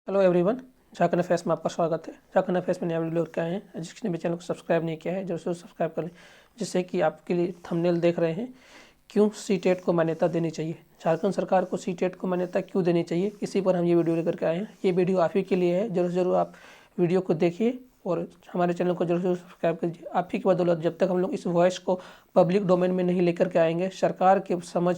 Hello everyone, Jharkhand affairs में आपका स्वागत है। झारखंड अफेयर्स में नया वीडियो लेकर आए हैं। जिसने भी चैनल को सब्सक्राइब नहीं किया है जरूर सब्सक्राइब कर लें, जिससे कि आपके लिए थंबनेल देख रहे हैं क्यों सीटेट को मान्यता देनी चाहिए, झारखंड सरकार को सीटेट को मान्यता क्यों देनी चाहिए, इसी पर हम ये वीडियो लेकर के आए हैं। ये वीडियो आप ही के लिए है, जरूर आप वीडियो को देखिए और हमारे चैनल को जरूर सब्सक्राइब कीजिए। आप ही की बदौलत जब तक हम लोग इस वॉइस को पब्लिक डोमेन में नहीं लेकर के आएंगे, सरकार के समझ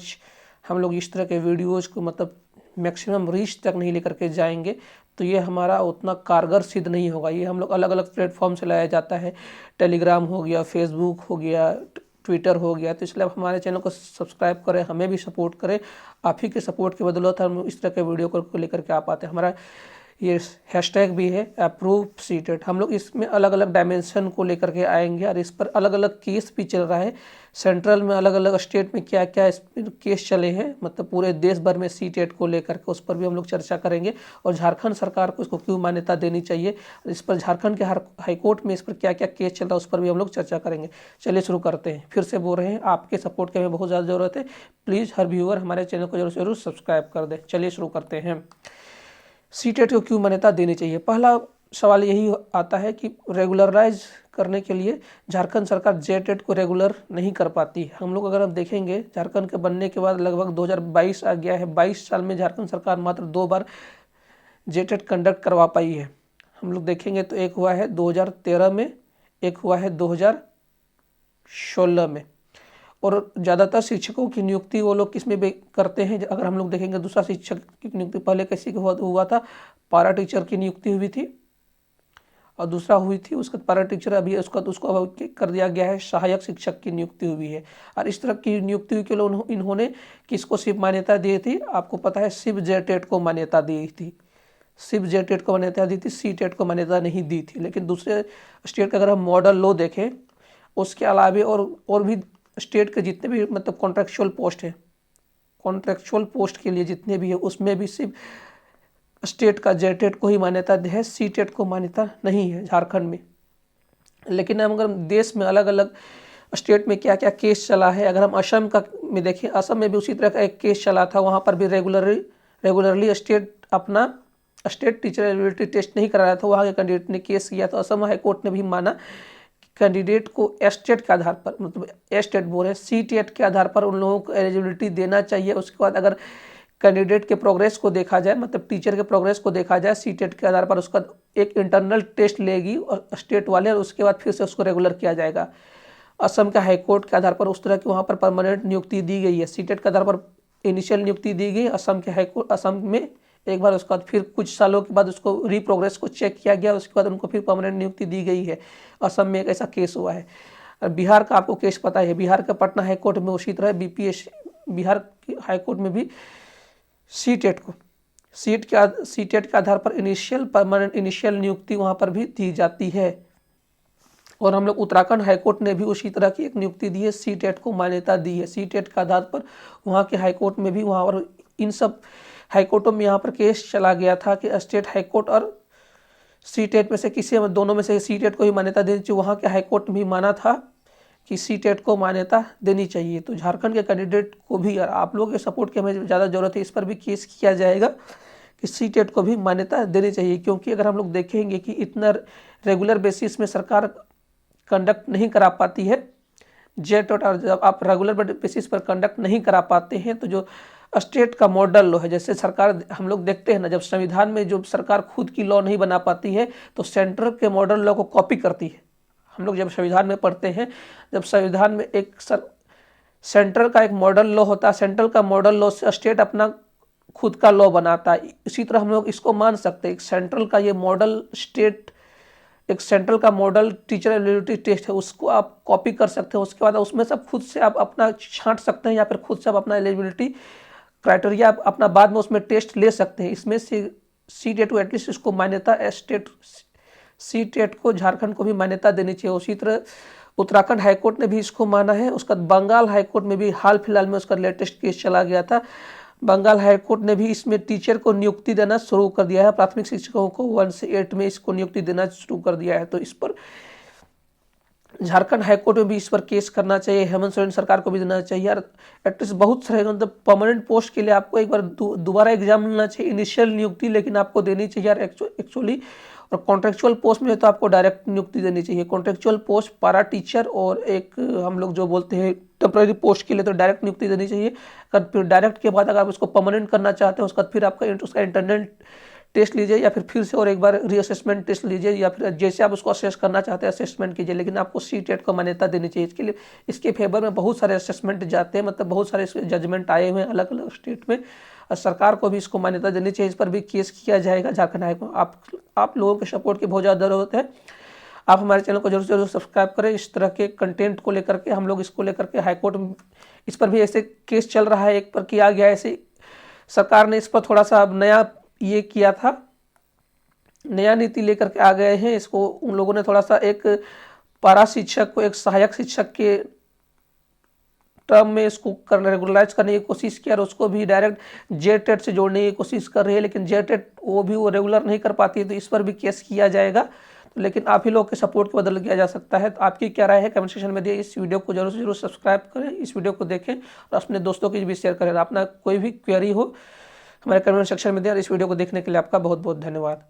हम लोग इस तरह के वीडियोज़ को मतलब मैक्सिमम रीच तक नहीं लेकर के जाएंगे, तो ये हमारा उतना कारगर सिद्ध नहीं होगा। ये हम लोग अलग अलग प्लेटफॉर्म से लाया जाता है, टेलीग्राम हो गया, फेसबुक हो गया, ट्विटर हो गया। तो इसलिए आप हमारे चैनल को सब्सक्राइब करें, हमें भी सपोर्ट करें। आप ही के सपोर्ट की बदौलत हम इस तरह के वीडियो को लेकर के आ पाते हैं। हमारा ये हैशटैग भी है अप्रूव सीटेट। हम लोग इसमें अलग अलग डायमेंशन को लेकर के आएंगे और इस पर अलग अलग केस भी चल रहा है। सेंट्रल में अलग अलग स्टेट में क्या क्या केस चले हैं, मतलब पूरे देश भर में सीटेट को लेकर के, उस पर भी हम लोग चर्चा करेंगे। और झारखंड सरकार को इसको क्यों मान्यता देनी चाहिए, इस पर झारखंड के हाईकोर्ट में इस पर क्या क्या केस चल रहा है, उस पर भी हम लोग चर्चा करेंगे। चलिए शुरू करते हैं। फिर से बोल रहे हैं, आपके सपोर्ट की हमें बहुत ज़्यादा ज़रूरत है। प्लीज़ हर व्यूअर हमारे चैनल को जरूर सब्सक्राइब कर दे। चलिए शुरू करते हैं। सीटेट को क्यों मान्यता देनी चाहिए। पहला सवाल यही आता है कि रेगुलराइज करने के लिए झारखंड सरकार जेटेट को रेगुलर नहीं कर पाती। हम लोग अगर हम देखेंगे, झारखंड के बनने के बाद लगभग 2022 आ गया है। 22 साल में झारखंड सरकार मात्र 2 बार जेटेट कंडक्ट करवा पाई है। हम लोग देखेंगे तो एक हुआ है 2013 में, एक हुआ है 2016 में। और ज़्यादातर शिक्षकों की नियुक्ति वो लोग किसमें भी करते हैं। अगर हम लोग देखेंगे दूसरा शिक्षक की नियुक्ति पहले कैसे हुआ था, पारा टीचर की नियुक्ति हुई थी और दूसरा हुई थी उसका पारा टीचर, अभी उसको कर दिया गया है सहायक शिक्षक की नियुक्ति हुई है। और इस तरह की नियुक्ति हुई के लिए इन्होंने किसको सिर्फ मान्यता दी थी, आपको पता है सिर्फ जेटेट को मान्यता दी थी। सिर्फ जेटेट को मान्यता दी थी, सीटेट को मान्यता नहीं दी थी। लेकिन दूसरे स्टेट का अगर हम मॉडल लो देखें, उसके अलावा और भी स्टेट के जितने भी मतलब कॉन्ट्रेक्चुअल पोस्ट है, कॉन्ट्रेक्चुअल पोस्ट के लिए जितने भी है, उसमें भी सिर्फ स्टेट का जेटेट को ही मान्यता है, सीटेट को मान्यता नहीं है झारखंड में। लेकिन हम अगर देश में अलग अलग स्टेट में क्या क्या केस चला है, अगर हम असम का में देखें, असम में भी उसी तरह का एक केस चला था। वहाँ पर भी regularly state teacher eligibility test नहीं करा रहा था, वहाँ के कैंडिडेट ने केस किया। तो असम हाई कोर्ट ने भी माना कैंडिडेट को एस्टेट के आधार पर, मतलब एस्टेट बोल रहे हैं, सीटेट के आधार पर उन लोगों को एलिजिबिलिटी देना चाहिए। उसके बाद अगर कैंडिडेट के प्रोग्रेस को देखा जाए, मतलब टीचर के प्रोग्रेस को देखा जाए, सीटेट के आधार पर उसका एक इंटरनल टेस्ट लेगी और स्टेट वाले, और उसके बाद फिर से उसको रेगुलर किया जाएगा। असम के हाईकोर्ट के आधार पर उस तरह की वहाँ पर परमानेंट नियुक्ति दी गई है। सीटेट के आधार पर इनिशियल नियुक्ति दी गई असम के हाईकोर्ट, असम में एक बार, उसके बाद फिर कुछ सालों के बाद उसको रीप्रोग्रेस को चेक किया गया, उसके बाद उनको फिर परमानेंट नियुक्ति दी गई है। असम में एक ऐसा केस हुआ है। और बिहार का आपको केस पता है, बिहार के पटना हाईकोर्ट में उसी तरह बीपीएस बिहार हाईकोर्ट में भी सीटेट को सीटेट के आधार पर परमानेंट इनिशियल नियुक्ति वहाँ पर भी दी जाती है। और हम लोग उत्तराखंड हाईकोर्ट ने भी उसी तरह की एक नियुक्ति दी है, सीटेट को मान्यता दी है। सीटेट के आधार पर वहाँ के हाईकोर्ट में भी, वहाँ और इन सब हाईकोर्टों में यहाँ पर केस चला गया था कि स्टेट हाईकोर्ट और सीटेट में से किसी दोनों में से सीटेट को ही मान्यता देनी चाहिए। वहाँ के हाईकोर्ट ने भी माना था कि सीटेट को मान्यता देनी चाहिए। तो झारखंड के कैंडिडेट को भी, यार आप लोगों के सपोर्ट की हमें ज़्यादा ज़रूरत है, इस पर भी केस किया जाएगा कि सीटेट को भी मान्यता देनी चाहिए। क्योंकि अगर हम लोग देखेंगे कि इतना रेगुलर बेसिस में सरकार कंडक्ट नहीं करा पाती है जेटेट, और जब आप रेगुलर बेसिस पर कंडक्ट नहीं करा पाते हैं तो जो स्टेट का मॉडल लॉ है, जैसे सरकार हम लोग देखते हैं ना, जब संविधान में जो सरकार खुद की लॉ नहीं बना पाती है तो सेंट्रल के मॉडल लॉ को कॉपी करती है। हम लोग जब संविधान में पढ़ते हैं, जब संविधान में एक सेंट्रल का एक मॉडल लॉ होता है, सेंट्रल का मॉडल लॉ से स्टेट अपना खुद का लॉ बनाता है। इसी तरह हम लोग इसको मान सकते हैं, एक सेंट्रल का ये मॉडल स्टेट, एक सेंट्रल का मॉडल टीचर एलिजिबिलिटी टेस्ट है, उसको आप कॉपी कर सकते हैं। उसके बाद उसमें से खुद से आप अपना छांट सकते हैं या फिर खुद से आप अपना एलिजिबिलिटी क्राइटेरिया अपना बाद में उसमें टेस्ट ले सकते हैं। इसमें से सीटेट को एटलीस्ट इसको मान्यता, सीटेट को झारखंड को भी मान्यता देनी चाहिए। उसी तरह उत्तराखंड हाईकोर्ट ने भी इसको माना है। उसका बंगाल हाईकोर्ट में भी हाल फिलहाल में उसका लेटेस्ट केस चला गया था। बंगाल हाईकोर्ट ने भी इसमें टीचर को नियुक्ति देना शुरू कर दिया है। प्राथमिक शिक्षकों को 1 से 8 में इसको नियुक्ति देना शुरू कर दिया है। तो इस पर झारखंड हाईकोर्ट में भी इस पर केस करना चाहिए, हेमंत सोरेन सरकार को भी देना चाहिए यार। एटलीस्ट बहुत सारे मतलब परमानेंट पोस्ट के लिए आपको एक बार दोबारा एग्जाम लेना चाहिए, इनिशियल नियुक्ति लेकिन आपको देनी चाहिए यार एक्चुअली। और कॉन्ट्रेक्चुअल पोस्ट में तो आपको डायरेक्ट नियुक्ति देनी चाहिए। कॉन्ट्रेक्चुअल पोस्ट पारा टीचर और एक हम लोग जो बोलते हैं टेम्प्रेरी पोस्ट के लिए तो डायरेक्ट नियुक्ति देनी चाहिए। अगर फिर डायरेक्ट के बाद अगर आप उसको परमानेंट करना चाहते हैं उसके बाद फिर आपका उसका इंटरनल टेस्ट लीजिए या फिर से और एक बार रीअसेसमेंट टेस्ट लीजिए या फिर जैसे आप उसको असेस करना चाहते हैं असेसमेंट कीजिए, लेकिन आपको सीटेट को मान्यता देनी चाहिए। इसके लिए इसके फेवर में बहुत सारे असेसमेंट जाते हैं, मतलब बहुत सारे जजमेंट आए हुए हैं अलग अलग स्टेट में। और सरकार को भी इसको मान्यता देनी चाहिए, इस पर भी केस किया जाएगा झारखंड हाईकोर्ट। आप लोगों के सपोर्ट की बहुत ज़्यादा ज़रूरत है। आप हमारे चैनल को जरूर जरूर सब्सक्राइब करें। इस तरह के कंटेंट को लेकर के हम लोग इसको लेकर के हाईकोर्ट में इस पर भी ऐसे केस चल रहा है, एक पर किया गया ऐसे सरकार ने इस पर थोड़ा सा नया ये किया था, नया नीति लेकर के आ गए हैं। इसको उन लोगों ने थोड़ा सा एक पारा शिक्षक को एक सहायक शिक्षक के टर्म में इसको रेगुलराइज करने की कोशिश की और उसको भी डायरेक्ट जेटेट से जोड़ने की कोशिश कर रही है, लेकिन जेटेट वो रेगुलर नहीं कर पाती है, तो इस पर भी केस किया जाएगा। तो लेकिन आप ही लोग के सपोर्ट को बदल किया जा सकता है। तो आपकी क्या राय है कमेंट सेक्शन में दिए। इस वीडियो को जरूर से जरूर सब्सक्राइब करें, इस वीडियो को देखें और अपने दोस्तों की भी शेयर करें। अपना कोई भी क्वेरी हो हमारे कमेंट सेक्शन में दें। और इस वीडियो को देखने के लिए आपका बहुत बहुत धन्यवाद।